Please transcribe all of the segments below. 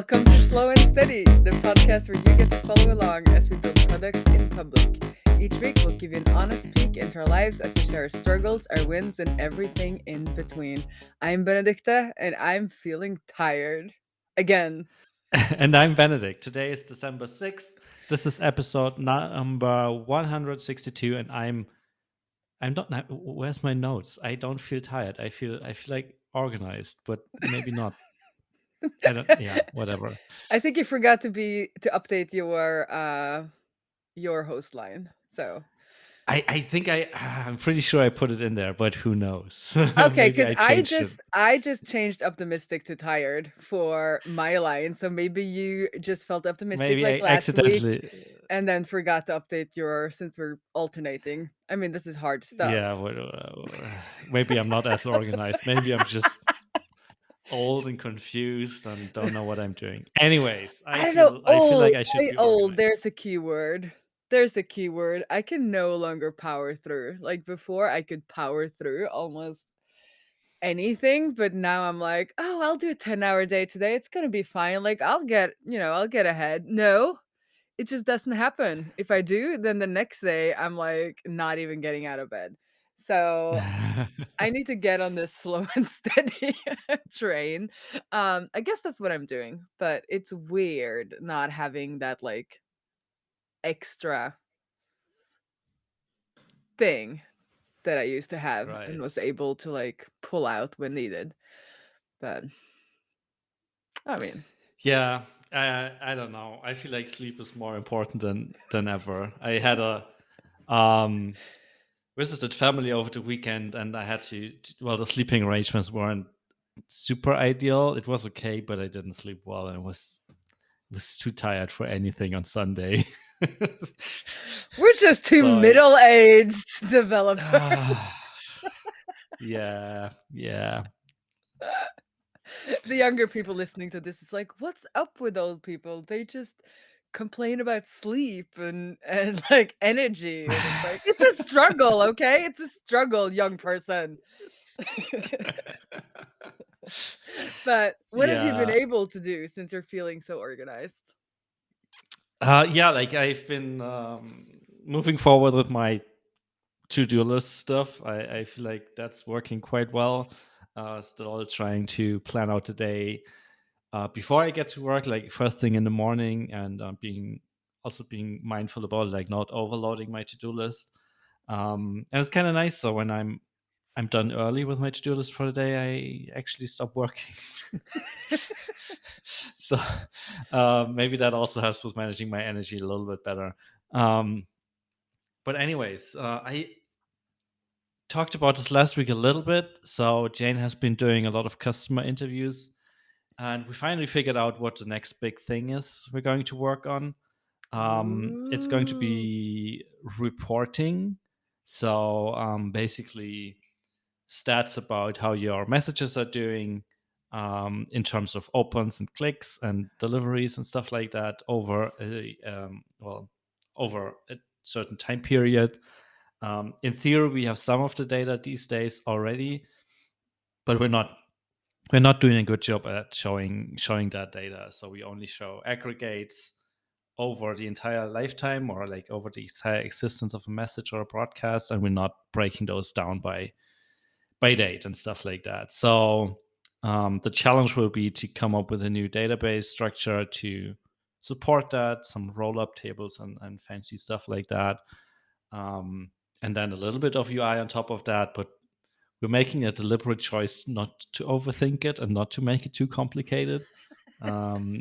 Welcome to Slow and Steady, the podcast where you get to follow along as we build products in public. Each week, we'll give you an honest peek into our lives as we share our struggles, our wins, and everything in between. I'm Benedicte, and I'm feeling tired. Again. And I'm Benedikt. Today is December 6th. This is episode number 162, and I'm not. Where's my notes? I don't feel tired. I feel like organized, but maybe not. I don't. Yeah, whatever. I think you forgot to update your host line. So I think I'm pretty sure I put it in there, but who knows? okay, Maybe because I I changed it. just I just changed optimistic to tired for my line. So maybe you just felt optimistic Maybe like I last week accidentally. and then forgot to update your since we're alternating. I mean, this is hard Yeah, stuff. maybe I'm not as organized. Maybe I'm just old and confused and don't know what I'm doing. Anyways, I I don't know. feel I feel like I should Say be old. organized. There's a keyword. There's a keyword. I can no longer power through. Like before, I could power through almost anything, but now I'm like, oh, I'll do a 10-hour day today. It's gonna be fine. Like I'll get ahead. No, it just doesn't happen. If I do, then the next day I'm like not even getting out of bed. So I need to get on this slow and steady train. I guess that's what I'm doing, but it's weird not having that like extra thing that I used to have and Right. was able to like pull out when needed. But I mean, Yeah, I don't know. I feel like sleep is more important than ever. I had a um visited family over the weekend, and I had well, the sleeping arrangements weren't super ideal. It was okay, but I didn't sleep well, and was too tired for anything on Sunday. we're just too So I middle-aged developers. yeah, yeah. The younger people listening to this is like, what's up with old people? They just complain about sleep and like energy. And it's like, it's a struggle, okay? It's a struggle, young person. But what have you been Yeah. able to do since you're feeling so organized? Yeah, like I've been moving forward with my to-do list stuff. I feel like that's working quite well. Still trying to plan out the day before I get to work, like first thing in the morning, and being mindful about like not overloading my to-do list. And it's kind of nice. So when I'm done early with my to-do list for the day, I actually stop working. So maybe that also helps with managing my energy a little bit better. Um, but anyways, I talked about this last week a little bit. So Jane has been doing a lot of customer interviews, and we finally figured out what the next big thing is we're going to work on. It's going to Ooh. be reporting. So basically, stats about how your messages are doing in terms of opens and clicks and deliveries and stuff like that over a certain time period. In theory, we have some of the data these days already, but we're not doing a good job at showing that data. So we only show aggregates over the entire lifetime or like over the entire existence of a message or a broadcast, and we're not breaking those down by date and stuff like that. So the challenge will be to come up with a new database structure to support that, some roll up tables and fancy stuff like that. Um, and then a little bit of UI on top of that, but we're making a deliberate choice not to overthink it and not to make it too complicated.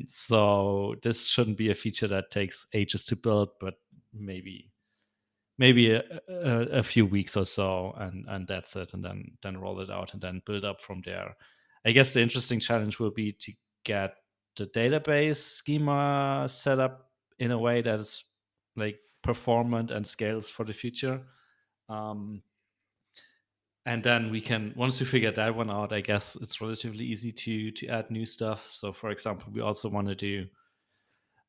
So this shouldn't be a feature that takes ages to build, but maybe a few weeks or so, and that's it, and then roll it out and then build up from there. I guess the interesting challenge will be to get the database schema set up in a way that is like performant and scales for the future. Um, and then we can once we figure that one out, I guess it's relatively easy to add new stuff. So for example, we also want to do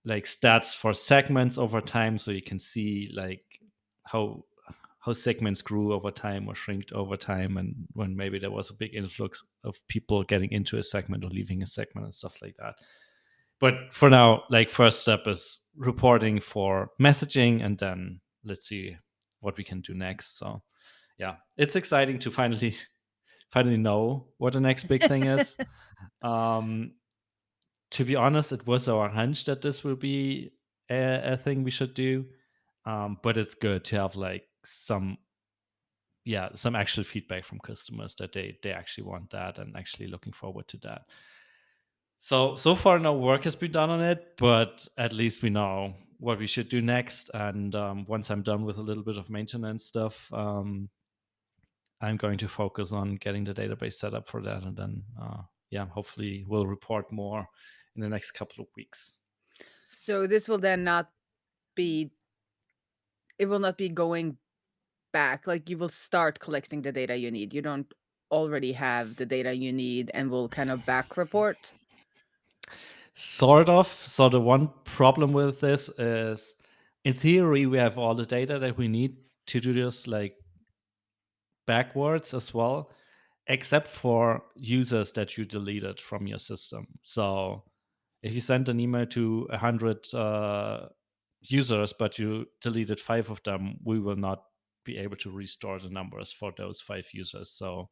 like stats for segments over time, so you can see like how how segments grew over time or shrinked over time, and when maybe there was a big influx of people getting into a segment or leaving a segment and stuff like that. But for now, like first step is reporting for messaging, and then let's see what we can do next. So yeah, it's exciting to finally know what the next big thing is. Um, to be honest, it was our hunch that this will be a thing we should do. But it's good to have like some actual feedback from customers that they actually want that and actually looking forward to that. So far no work has been done on it, but at least we know what we should do next. And once I'm done with a little bit of maintenance stuff, I'm going to focus on getting the database set up for that, and then yeah, hopefully we'll report more in the next couple of weeks. So this will then not be it will not be going back, like, you will start collecting the data you need. You don't already have the data you need and will kind of back report? Sort of. So the one problem with this is, in theory, we have all the data that we need to do this like backwards as well, except for users that you deleted from your system. So if you send an email to 100 users, but you deleted 5 of them, we will not be able to restore the numbers for those 5 users. So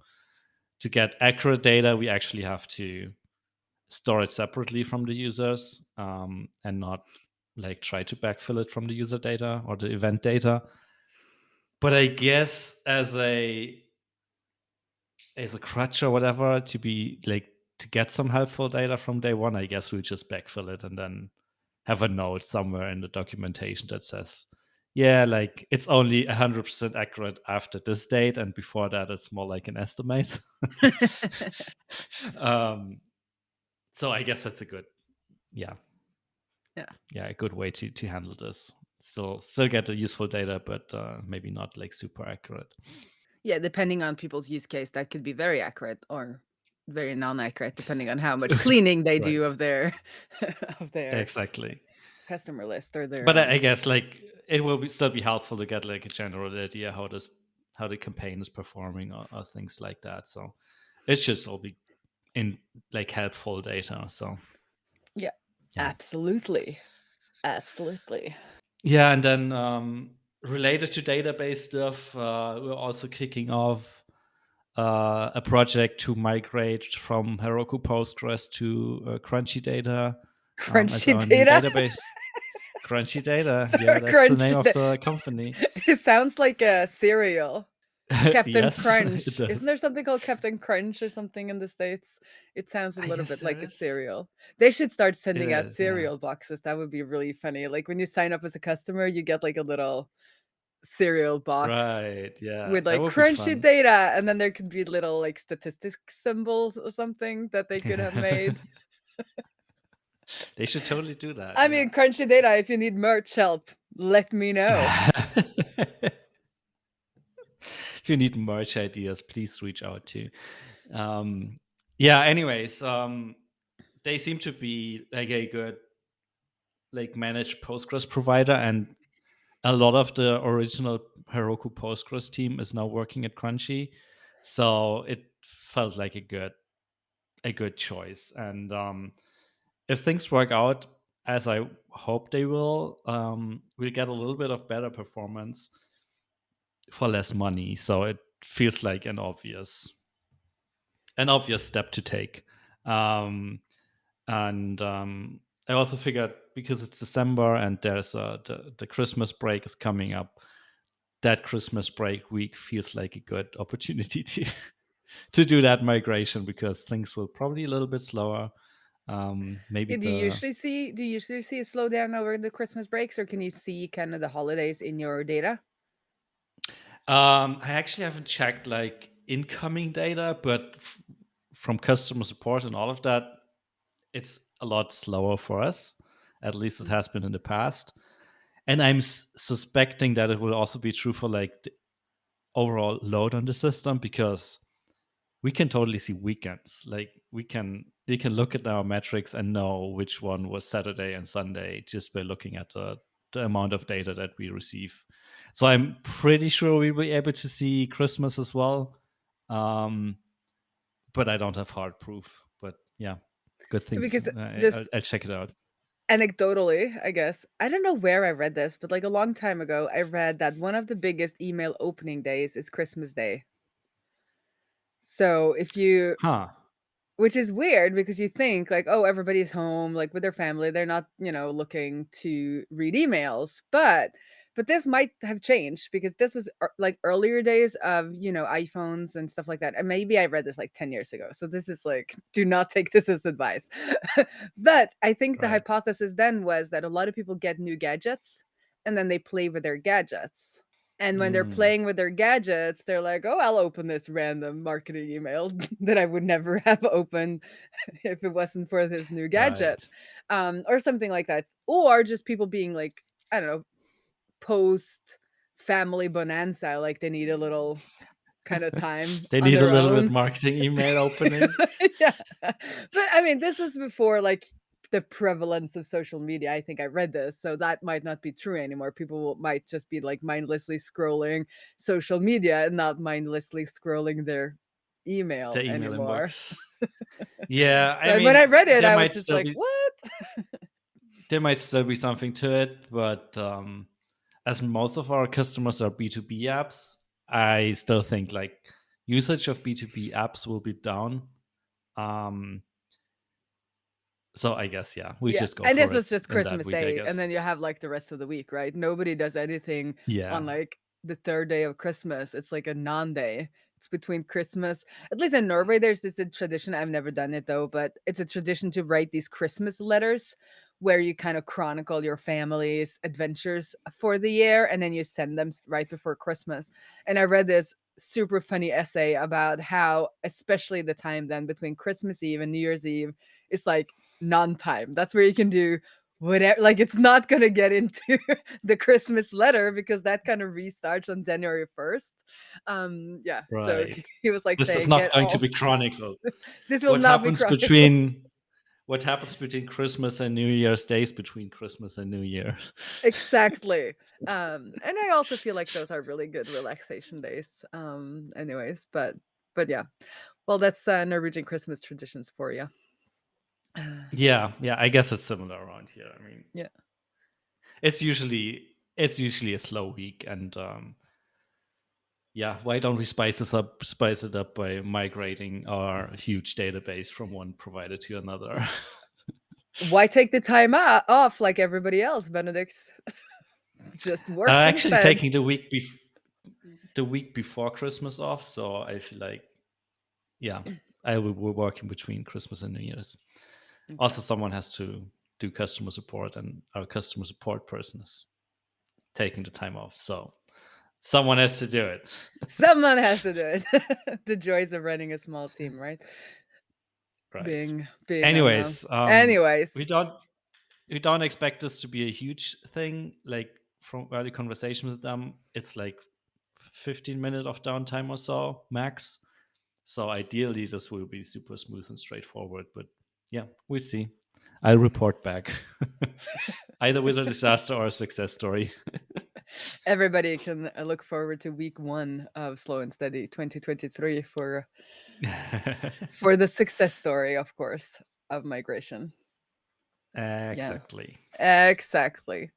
to get accurate data, we actually have to store it separately from the users, and not like try to backfill it from the user data or the event data. But I guess as a crutch or whatever, to be like to get some helpful data from day one, I guess we just backfill it and then have a note somewhere in the documentation that says, yeah, like it's only 100% accurate after this date, and before that it's more like an estimate. um, so I guess that's a good, yeah, Yeah. a good way to handle this. Still get the useful data, but maybe not like super accurate. Yeah, depending on people's use case, that could be very accurate or very non-accurate, depending on how much cleaning they do Right. of their of their Exactly. customer list or their, But I guess like it will still be helpful to get like a general idea how the campaign is performing, or things like that. So it should all be in like helpful data. So Yeah, yeah. absolutely. Absolutely. Yeah, and then related to database stuff, we're also kicking off a project to migrate from Heroku Postgres to Crunchy Data as Crunchy our new data? database. Crunchy Data, So yeah, that's the name crunchy of da the company. it sounds like a cereal. Captain Yes, it Crunch. Isn't does. there something called Captain Crunch or something in the States? It sounds a I little guess bit there like a is. cereal. They should start It sending out is, yeah. cereal boxes, that would be really funny. Like, when you sign up as a customer, you get, like, a little cereal box Right, yeah, with, that like, would be crunchy fun. data, and then there could be little, like, statistics symbols or something that they could have made. They should totally do that, I yeah. mean, crunchy data, if you need merch help, let me know. If you need merch ideas, please reach out to. Um, yeah. Anyways, they seem to be like a good like managed Postgres provider, and a lot of the original Heroku Postgres team is now working at Crunchy, so it felt like a good choice. And if things work out as I hope they will, we'll get a little bit of better performance for less money. So it feels like an obvious step to take. Um, and I also figured, because it's December and the Christmas break is coming up, that Christmas break week feels like a good opportunity to do that migration, because things will probably a little bit slower. Maybe Yeah, do you usually see a slowdown over the Christmas breaks, or can you see kind of the holidays in your data? I actually haven't checked like incoming data, but from customer support and all of that, it's a lot slower for us. At least it Mm. has been in the past. And I'm suspecting that it will also be true for like the overall load on the system, because we can totally see weekends. Like we can look at our metrics and know which one was Saturday and Sunday just by looking at the amount of data that we receive. So I'm pretty sure we'll be able to see Christmas as well. Um, but I don't have hard proof. But yeah. Good thing. Because I'll just check it out. anecdotally, I guess, I don't know where I read this, but like a long time ago, I read that one of the biggest email opening days is Christmas Day. So if you Huh. Which is weird because you think like, "Oh, everybody's home, like, with their family, they're not, looking to read emails." But this might have changed because this was, like, earlier days of, iPhones and stuff like that, and maybe I read this, like, 10 years ago, so this is, like, do not take this as advice. But I think the Right. hypothesis then was that a lot of people get new gadgets, and then they play with their gadgets. And when they're Mm, playing with their gadgets, they're like, "Oh, I'll open this random marketing email that I would never have opened if it wasn't for this new gadget." right. Or something like that. Or just people being like, I don't know, post family bonanza, like they need a little kind of time They on need a their little bit own. marketing email opening. Yeah. But I mean, this was before like the prevalence of social media. I think I read this, so that might not be true anymore. Might just be like mindlessly scrolling social media and not mindlessly scrolling their email The email anymore. inbox. Yeah, I But when I mean, read it, I was just like, "What?" there might still be something to it, but as most of our customers are B2B apps, I still think like usage of B2B apps will be down. Um, so I guess yeah, we Yeah, just go and this for it was just in that Christmas week, I Day, and guess. then you have, like, the rest of the week, right? Nobody does anything on, Yeah, like, the 3rd day of Christmas. It's like a non-day. It's between Christmas at least in Norway, there's this a tradition, I've never done it though, but it's a tradition to write these Christmas letters where you kind of chronicle your family's adventures for the year, and then you send them right before Christmas. And I read this super funny essay about how, especially the time then between Christmas Eve and New Year's Eve, is like non-time. That's where you can do whatever, like, it's not gonna get into the Christmas letter because that kind of restarts on January 1st. Yeah, so right. he was, like, This is saying, not "Get going to all be chronicled. this will What not be happens chronicled." between what happens between Christmas and New Year stays between Christmas and New Year. Exactly. And I also feel like those are really good relaxation days, anyways, but yeah. Well, that's, Norwegian Christmas traditions for you. Yeah, yeah, I guess it's similar around here. I mean, Yeah. it's usually a slow week, and yeah, why don't we spice it up by migrating our huge database from one provider to another? Why take the time off like everybody else, Benedict? Just work Actually, instead. taking the week before Christmas off, so I feel like yeah, I will be working between Christmas and New Year's. Okay. Also, someone has to do customer support, and our customer support person is taking the time off, so someone has to do it. Someone has to do it. The joys of running a small team, right? Right. Being unknown. Anyways, we Anyways, don't we don't expect this to be a huge thing. Like from early conversation with them, it's like 15 minutes of downtime or so max. So ideally, this will be super smooth and straightforward. But yeah, we'll see. I'll report back. Either with a disaster or a success story. everybody can look forward to week 1 of Slow and Steady 2023 for the success story, of course, of migration. Yeah, Exactly. exactly.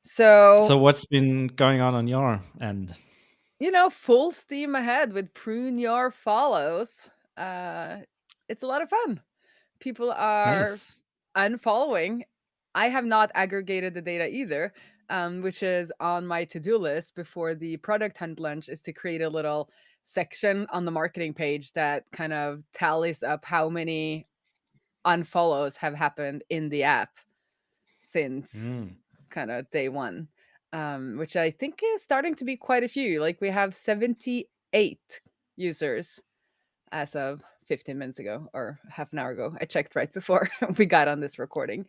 So So, what's been going on your end? full steam ahead with Prune Your Follows. Uh, it's a lot of fun. People are Nice. unfollowing. I have not aggregated the data either, which is on my to-do list before the product hunt lunch is to create a little section on the marketing page that kind of tallies up how many unfollows have happened in the app since Mm, kind of day one, which I think is starting to be quite a few. Like we have 78 users as of 15 minutes ago or half an hour ago. I checked right before we got on this recording.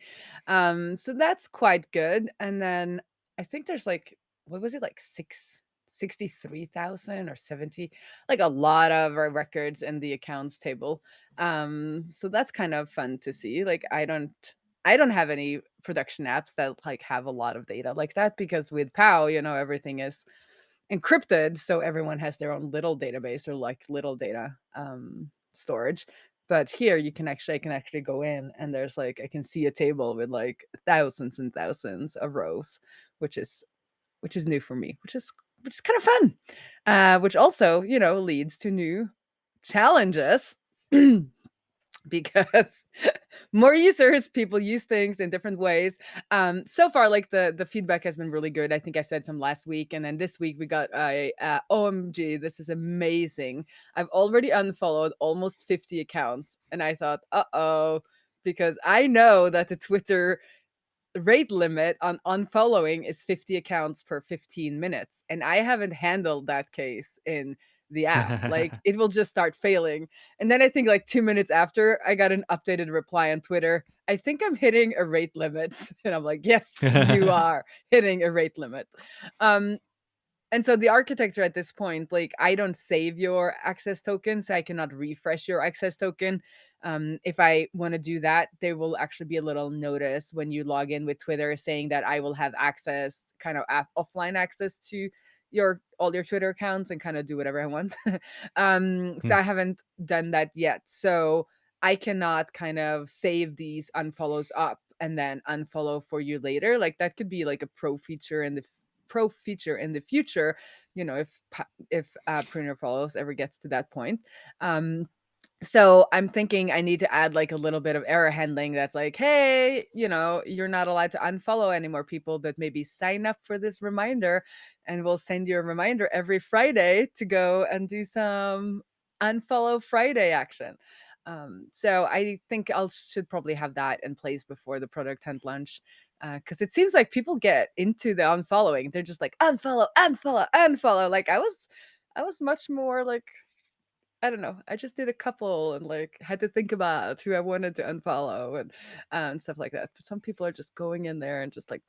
So that's quite good. And then I think there's like, what was it, like 63,000 or 70, like a lot of our records in the accounts table. So that's kind of fun to see. Like I don't have any production apps that like have a lot of data like that because with POW, everything is encrypted, so everyone has their own little database or like little data storage. But here you can actually I can actually go in and there's like I can see a table with like thousands and thousands of rows, which is which is new for me, which is kind of fun. Which also, you know, leads to new challenges because more users, people use things in different ways. So far, like the feedback has been really good. I think I said some last week, and then this week we got a OMG, this is amazing. I've already unfollowed almost 50 accounts, and I thought, uh-oh, because I know that the Twitter rate limit on unfollowing is 50 accounts per 15 minutes. And I haven't handled that case in the app. Like it will just start failing. And then I think like 2 minutes after, I got an updated reply on Twitter. I think I'm hitting a rate limit. And I'm like, yes, you are hitting a rate limit. Um, and so the architecture at this point, like I don't save your access token, so I cannot refresh your access token. If I want to do that, there will actually be a little notice when you log in with Twitter saying that I will have access, kind of offline access to your all your Twitter accounts and kind of do whatever I want. So I haven't done that yet. So I cannot kind of save these unfollows up and then unfollow for you later. Like that could be like a pro feature in the future, you know, if Prune Your Follows ever gets to that point. Um, so I'm thinking I need to add like a little bit of error handling that's like, hey, you know, you're not allowed to unfollow any more people, but maybe sign up for this reminder and we'll send you a reminder every Friday to go and do some unfollow Friday action. So I think I should probably have that in place before the product hunt launch. Because it seems like people get into the unfollowing. They're just like unfollow, unfollow, unfollow. Like I was much more like I don't know. I just did a couple and like had to think about who I wanted to unfollow and stuff like that. But some people are just going in there and just like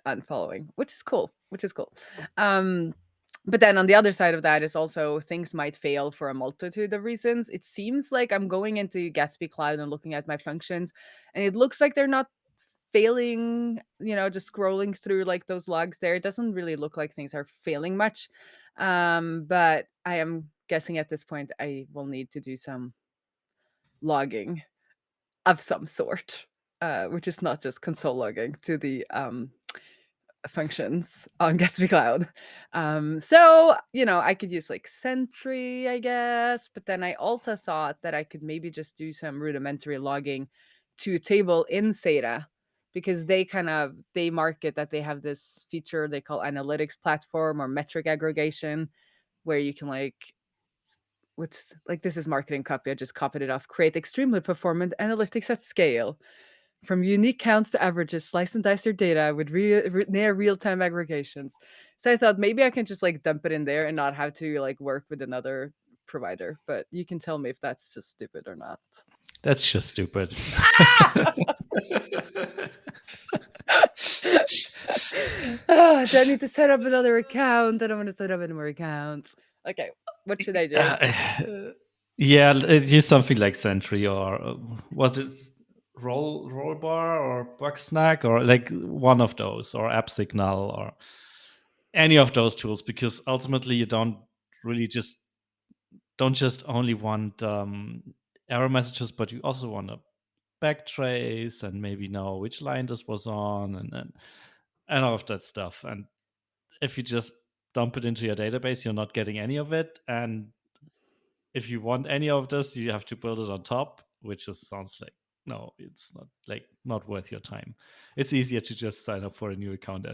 unfollowing, which is cool. Which is cool. Um, but then on the other side of that is also things might fail for a multitude of reasons. It seems like I'm going into Gatsby Cloud and looking at my functions, and it looks like they're not failing, you know, just scrolling through like those logs there. It doesn't really look like things are failing much. But I am guessing at this point I will need to do some logging of some sort, which is not just console logging to the functions on Gatsby Cloud. So, you know, I could use like Sentry, I guess, but then I also thought that I could maybe just do some rudimentary logging to a table in Seda because they market that they have this feature they call analytics platform or metric aggregation where you can like what's like this is marketing copy. I just copied it off. Create extremely performant analytics at scale. From unique counts to averages, slice and dice your data with near real-time aggregations. So I thought maybe I can just like dump it in there and not have to like work with another provider. But you can tell me if that's just stupid or not. That's just stupid. Ah! Do I need to set up another account? I don't want to set up any more accounts. Okay, what should I do? Uh, yeah, use something like Sentry or was it Rollbar or Bugsnag or like one of those or AppSignal or any of those tools because ultimately you really just don't just only want error messages, but you also want to backtrace and maybe know which line this was on and all of that stuff. And if you just dump it into your database, you're not getting any of it. And if you want any of this, you have to build it on top, which just sounds like no, it's not like not worth your time. It's easier to just sign up for a new account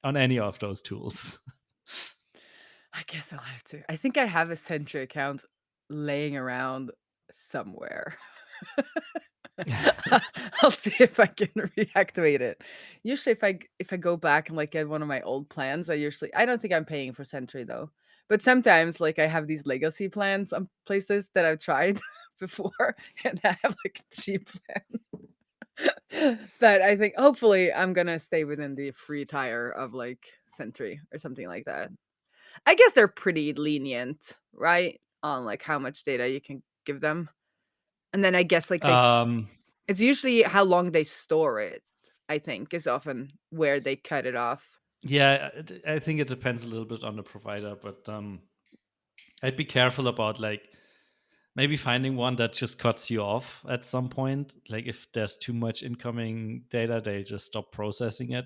on any of those tools. I guess I'll have to. I think I have a Sentry account laying around somewhere. I'll see if I can reactivate it. Usually if I go back and like get one of my old plans, I don't think I'm paying for Sentry though. But sometimes like I have these legacy plans on places that I've tried before and I have like a cheap plan. But I think hopefully I'm gonna stay within the free tier of like Sentry or something like that. I guess they're pretty lenient, right? On like how much data you can give them. And then I guess like um, it's usually how long they store it, I think, is often where they cut it off. yeah, I think it depends a little bit on the provider, but I'd be careful about like maybe finding one that just cuts you off at some point. Like if there's too much incoming data, they just stop processing it.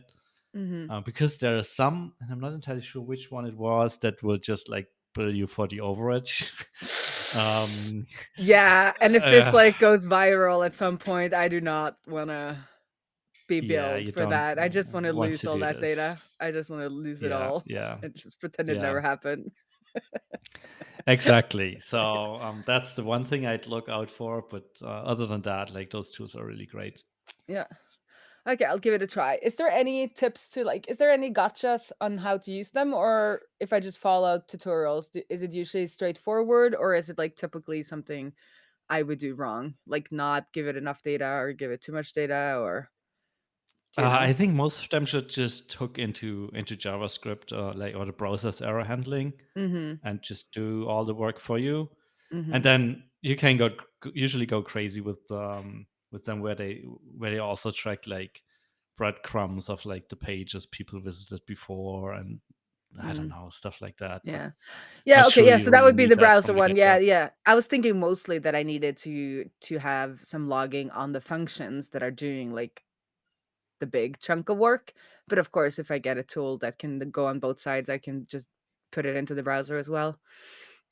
Mhm. Because there are some, and I'm not entirely sure which one it was, that will just like bill you for the overage. um, Yeah, and if this, uh, like, goes viral at some point, I do not wanna be yeah, billed you for don't that. I just wanna want lose to all do that data. this. I just wanna lose it Yeah, all yeah, and just pretend it yeah. never happened. Exactly. So that's the one thing I'd look out for. But other than that, like those tools are really great. Yeah. Okay, I'll give it a try. Is there any tips to like, is there any gotchas on how to use them? Or if I just follow tutorials, is it usually straightforward or is it like typically something I would do wrong? Like not give it enough data or give it too much data or, do you know? I think most of them should just hook into JavaScript, like or the browser's error handling, Mhm. and just do all the work for you. And Mhm. then you can usually go crazy with them where they also track like breadcrumbs of like the pages people visited before, and I don't Mm. know, stuff like that. But Yeah. not Yeah, okay, sure yeah, you so that really would be need the that browser from the one. Yeah, get-go. yeah. I was thinking mostly that I needed to have some logging on the functions that are doing like the big chunk of work. But of course, if I get a tool that can go on both sides, I can just put it into the browser as well.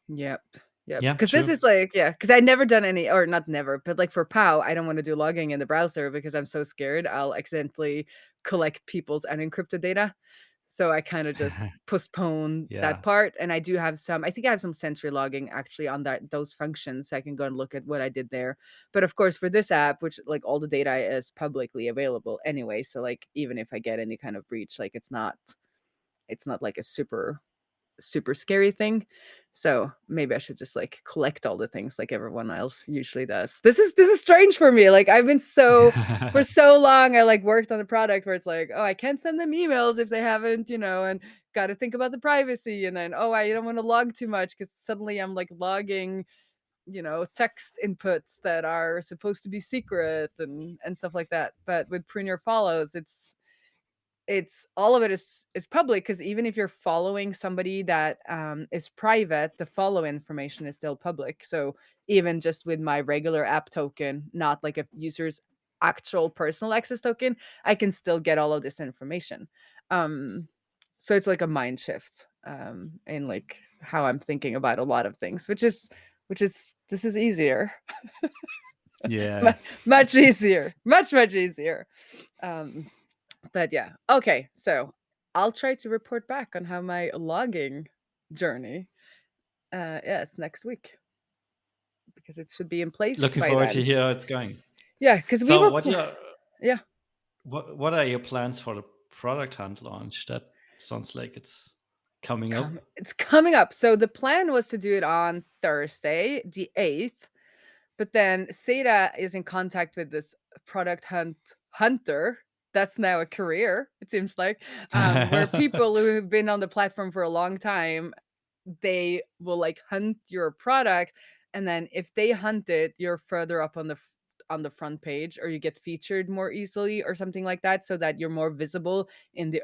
Yep. Yep. Yeah, Because this true. is like, yeah, because I never done any, or not never, but like for POW, I don't want to do logging in the browser because I'm so scared I'll accidentally collect people's unencrypted data. So I kind of just postpone that Yeah. part. And I do have some, I think I have some sensory logging actually on those functions. So I can go and look at what I did there. But of course, for this app, which like all the data is publicly available anyway. So like even if I get any kind of breach, like it's not like a super scary thing. So maybe I should just like collect all the things like everyone else usually does. This is strange for me. Like I've been so for so long I like worked on a product where it's like, oh, I can't send them emails if they haven't, and got to think about the privacy and then oh, I don't want to log too much cuz suddenly I'm like logging, text inputs that are supposed to be secret and stuff like that. But with Prune Your Follows, it's all of it is public because even if you're following somebody that is private, the follow information is still public. So even just with my regular app token, not like a user's actual personal access token, I can still get all of this information. Um, so it's like a mind shift in like how I'm thinking about a lot of things, which is this is easier, Yeah. much easier, much easier. Um, but yeah, okay, so I'll try to report back on how my logging journey, is next week because it should be in place Looking by forward to then. hear how it's going. Yeah, because we So were what your yeah, what are your plans for the product hunt launch? That sounds like it's coming up. it's coming up. So the plan was to do it on Thursday, the 8th, but then Seda is in contact with this product hunter. That's now a career, it seems like, where people who have been on the platform for a long time they will like hunt your product and then if they hunt it you're further up on the front page or you get featured more easily or something like that so that you're more visible in the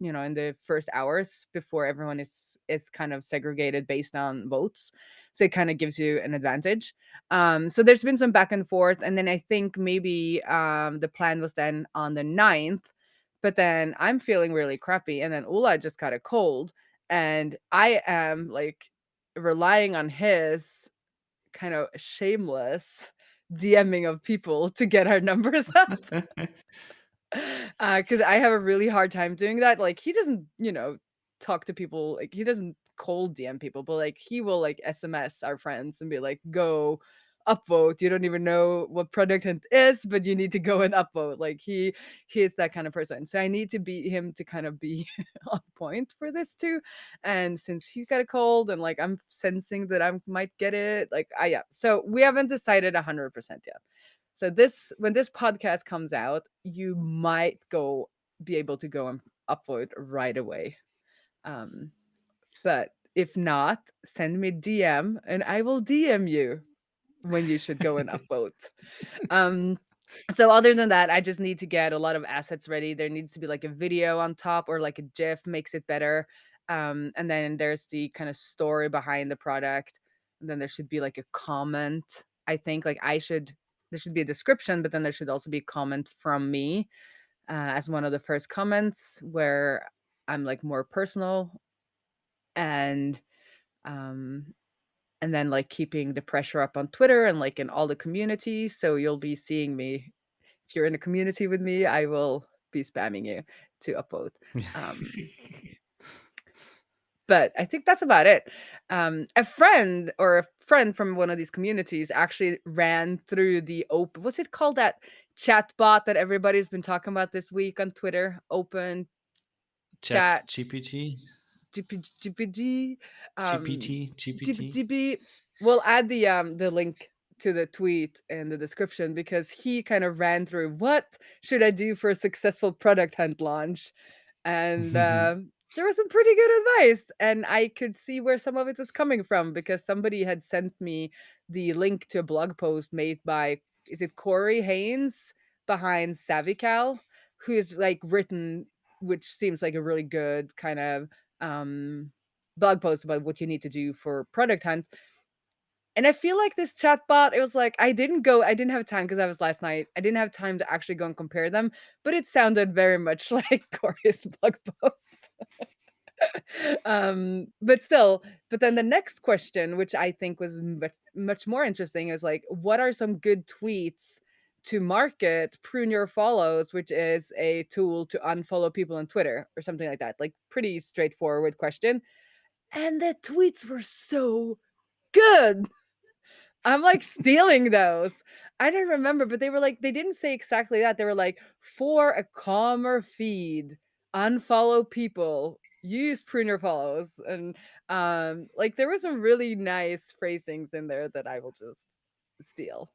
in the first hours before everyone is kind of segregated based on votes, so it kind of gives you an advantage. So there's been some back and forth and then I think maybe the plan was then on the 9th, but then I'm feeling really crappy and then Ula just got a cold and I am like relying on his kind of shameless DMing of people to get our numbers up. Because I have a really hard time doing that. Like he doesn't, talk to people. Like he doesn't cold DM people, but like he will like SMS our friends and be like, "Go upvote. You don't even know what product hunt is, but you need to go and upvote." Like he is that kind of person. So I need to be him to kind of be on point for this too. And since he's got a cold and like I'm sensing that I might get it, like I yeah. So we haven't decided 100% yet. So this when this podcast comes out, you might go be able to go and upvote right away. Um, but if not, send me DM and I will DM you when you should go and upvote. Um, so other than that, I just need to get a lot of assets ready. There needs to be like a video on top or like a GIF makes it better. And then there's the kind of story behind the product. and then there should be like a comment. I think like I should there should be a description, but then there should also be a comment from me as one of the first comments where I'm like more personal and um and then like keeping the pressure up on Twitter and like in all the communities. So you'll be seeing me if you're in a community with me, I will be spamming you to upvote. Um, but I think that's about it. A friend from one of these communities actually ran through the open. What's it called? That chat bot that everybody's been talking about this week on Twitter. Open Chat chat GPT, GPG, GPT, GPT. GPGB. We'll add the link to the tweet in the description because he kind of ran through what should I do for a successful product hunt launch, and there was some pretty good advice, and I could see where some of it was coming from because somebody had sent me the link to a blog post made by is it Corey Haynes behind SavvyCal, who's like written which seems like a really good kind of um, blog post about what you need to do for product hunt. And I feel like this chatbot, it was like I didn't have time because I was last night. I didn't have time to actually go and compare them, but it sounded very much like Corey's blog post. But still, but then the next question, which I think was much more interesting, is like, what are some good tweets to market Prune Your Follows, which is a tool to unfollow people on Twitter or something like that? Like, pretty straightforward question. And the tweets were so good. I'm like stealing those. I don't remember, but they were like, they didn't say exactly that. They were like, for a calmer feed, unfollow people, use Prune Your Follows. And like there were some really nice phrasings in there that I will just steal.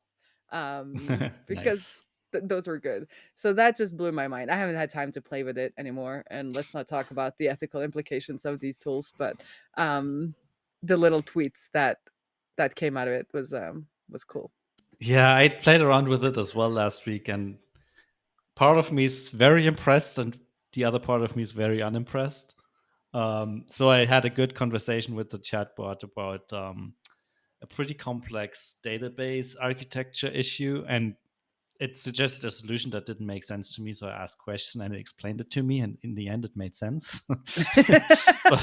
Nice. Because those were good. So that just blew my mind. I haven't had time to play with it anymore. And let's not talk about the ethical implications of these tools, but um the little tweets that came out of it was cool. Yeah, I played around with it as well last week, and part of me is very impressed, and the other part of me is very unimpressed. So I had a good conversation with the chatbot about a pretty complex database architecture issue, and it suggested a solution that didn't make sense to me. So I asked question and it explained it to me, and in the end, it made sense. So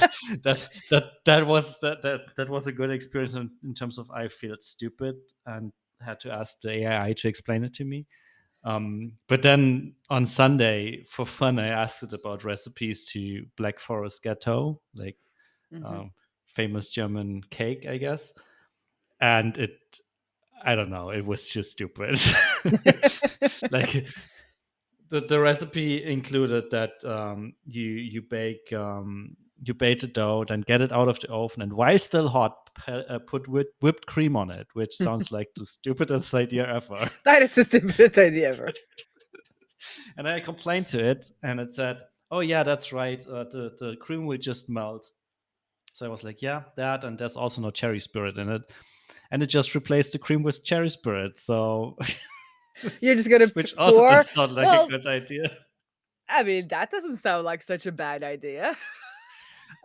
that was a good experience in terms of I feel stupid and had to ask the AI to explain it to me. But then on Sunday, for fun, I asked it about recipes to Black Forest Gâteau, like Mhm. um, famous German cake, I guess. And I don't know, it was just stupid. Like the recipe included that you bake the dough, then get it out of the oven, and while still hot, put whipped cream on it, which sounds like the stupidest idea ever. That is the stupidest idea ever. And I complained to it, and it said, "Oh yeah, that's right. The cream will just melt." So I was like, "Yeah, that, and there's also no cherry spirit in it," and it just replaced the cream with cherry spirit. So, You're just gonna which also pour. doesn't sound like a Well, good idea. I mean, that doesn't sound like such a bad idea.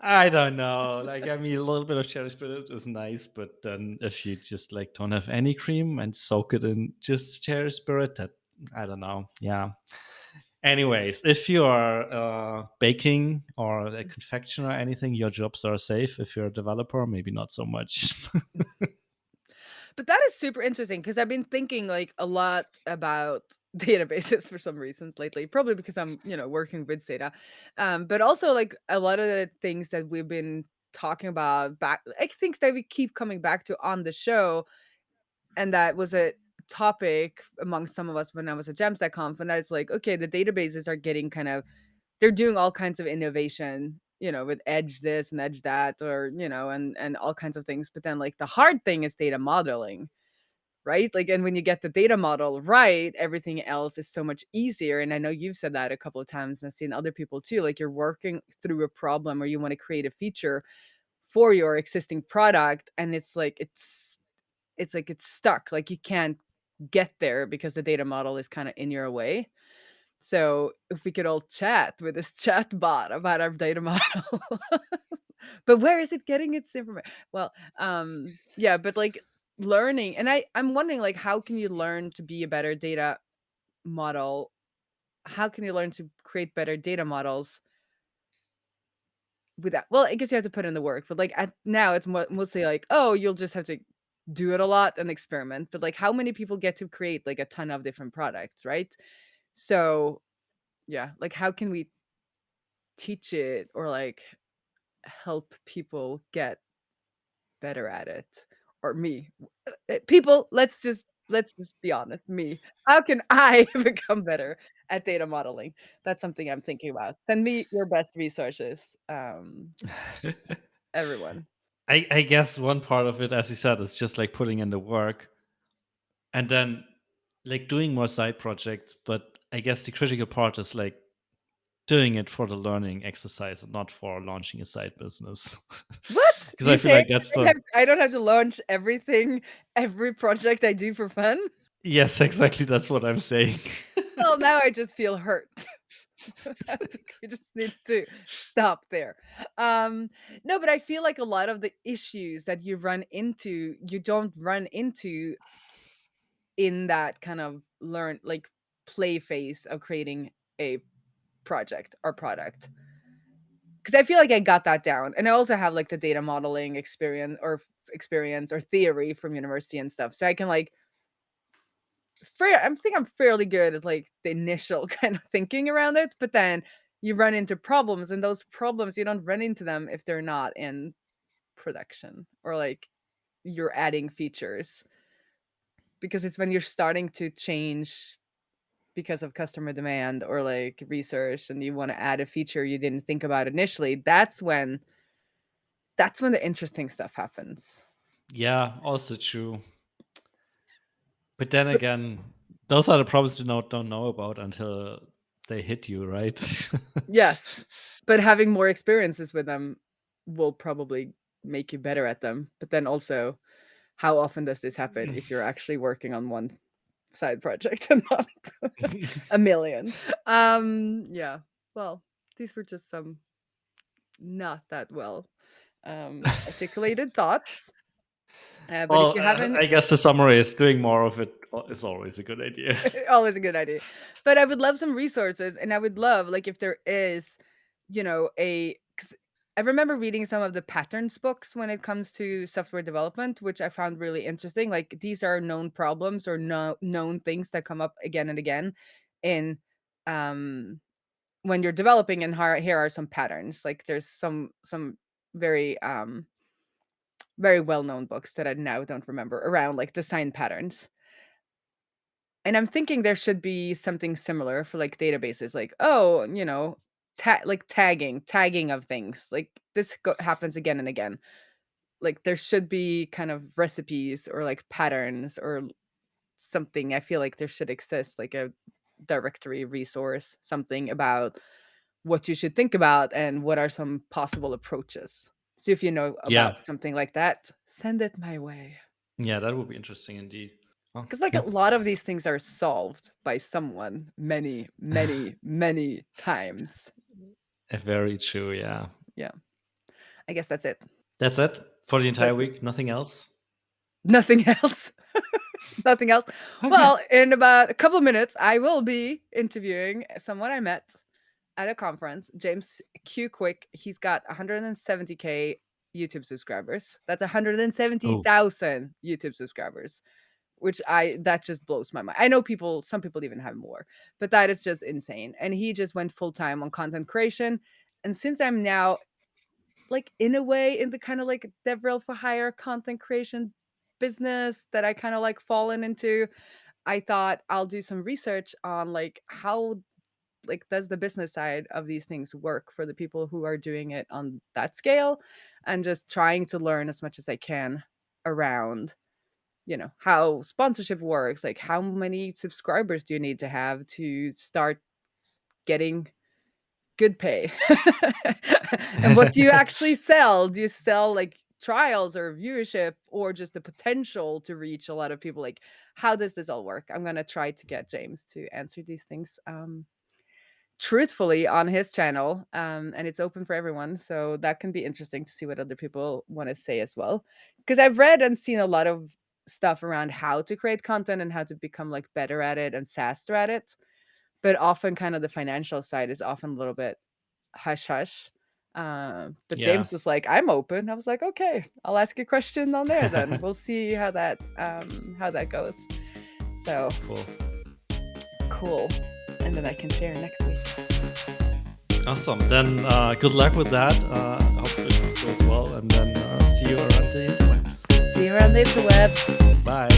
I don't know. Like, I mean, a little bit of cherry spirit is nice, but then if you just like don't have any cream and soak it in just cherry spirit, that I don't know. Yeah. Anyways, if you are baking or a confectioner or anything, your jobs are safe. If you're a developer, maybe not so much. But that is super interesting because I've been thinking like a lot about databases for some reasons lately. Probably because I'm, working with data. But also like a lot of the things that we've been talking about back like things that we keep coming back to on the show. And that was a topic among some of us when I was at Jamstack and that's like, okay, the databases are getting kind of they're doing all kinds of innovation, with edge this and edge that, or and all kinds of things. But then like the hard thing is data modeling, right? Like, and when you get the data model right, everything else is so much easier. And I know you've said that a couple of times, and I've seen other people too. Like you're working through a problem or you want to create a feature for your existing product, and it's like it's stuck. Like you can't get there because the data model is kind of in your way. So if we could all chat with this chat bot about our data model. But where is it getting its information? Well, yeah, but like learning, and I'm wondering like how can you learn to be a better data model? How can you learn to create better data models without, well, I guess you have to put in the work, but like now it's mostly like, oh, you'll just have to do it a lot and experiment. But like how many people get to create like a ton of different products, right? So yeah, like how can we teach it or like help people get better at it? Or me. People, let's just be honest, me. How can I become better at data modeling? That's something I'm thinking about. Send me your best resources, everyone. I guess one part of it, as you said, is just like putting in the work and then like doing more side projects. But I guess the critical part is like doing it for the learning exercise and not for launching a side business. What? Because I You feel say like that's the I don't have to launch everything, every project I do for fun? yes, exactly. That's what I'm saying. Well, now I just feel hurt. I think we just need to stop there. Um, no, but I feel like a lot of the issues that you don't run into in that kind of like play phase of creating a project or product. Because I feel like I got that down, and I also have like the data modeling experience or theory from university and stuff, so I can like I think I'm fairly good at like the initial kind of thinking around it, but then you run into problems, and those problems you don't run into them if they're not in production or like you're adding features, because it's when you're starting to change because of customer demand or like research and you want to add a feature you didn't think about initially. That's when the interesting stuff happens. Yeah, also true. But then again, those are the problems you don't know about until they hit you, right? Yes, but having more experiences with them will probably make you better at them. But then also, how often does this happen if you're actually working on one side project and not a million? Yeah. Well, these were just some not that well articulated thoughts. But if Well, you haven't, I guess the summary is doing more of it is always a good idea. always a good idea. But I would love some resources, and I would love, like, if there is, a 'cause I remember reading some of the patterns books when it comes to software development, which I found really interesting. Like, these are known problems or known things that come up again and again in um when you're developing, and here are some patterns. Like, there's some very very well-known books that I now don't remember around like design patterns. And I'm thinking there should be something similar for, like, databases, like, oh, like tagging of things, like, this happens again and again. Like, there should be kind of recipes or, like, patterns or something. I feel like there should exist, like, a directory resource, something about what you should think about and what are some possible approaches. So if you know Yeah, about something like that, send it my way. yeah, that would be interesting indeed. Oh, 'Cause, like, a yeah. lot of these things are solved by someone many, many, many times. Very true. Yeah, Yeah, I guess that's it. that's it for the entire That's it. week. Nothing else. Nothing else. Nothing else. Okay. Well, in about a couple of minutes, I will be interviewing someone I met at a conference, James Q Quick. He's got 170K YouTube subscribers. That's Oh, 170,000 YouTube subscribers. Which that just blows my mind. I know some people even have more, but that is just insane. And he just went full time on content creation. And since I'm now like in a way in the kind of like DevRel for hire content creation business that I kind of like fallen into, I thought I'll do some research on like how like does the business side of these things work for the people who are doing it on that scale, and just trying to learn as much as I can around how sponsorship works, like how many subscribers do you need to have to start getting good pay? And what do you actually sell? Do you sell like trials or viewership or just the potential to reach a lot of people? Like, how does this all work? I'm going to try to get James to answer these things truthfully on his channel, and it's open for everyone. So that can be interesting to see what other people want to say as well. Because I've read and seen a lot of stuff around how to create content and how to become like better at it and faster at it. But often, kind of the financial side is often a little bit hush hush. But Yeah. James was like, "I'm open." I was like, "Okay, I'll ask a question on there then. We'll see how that goes." So Cool. cool, and then I can share next week. Awesome. Then good luck with that. Hope it goes well, and then see you around the interwebs. See you around the interwebs. Bye.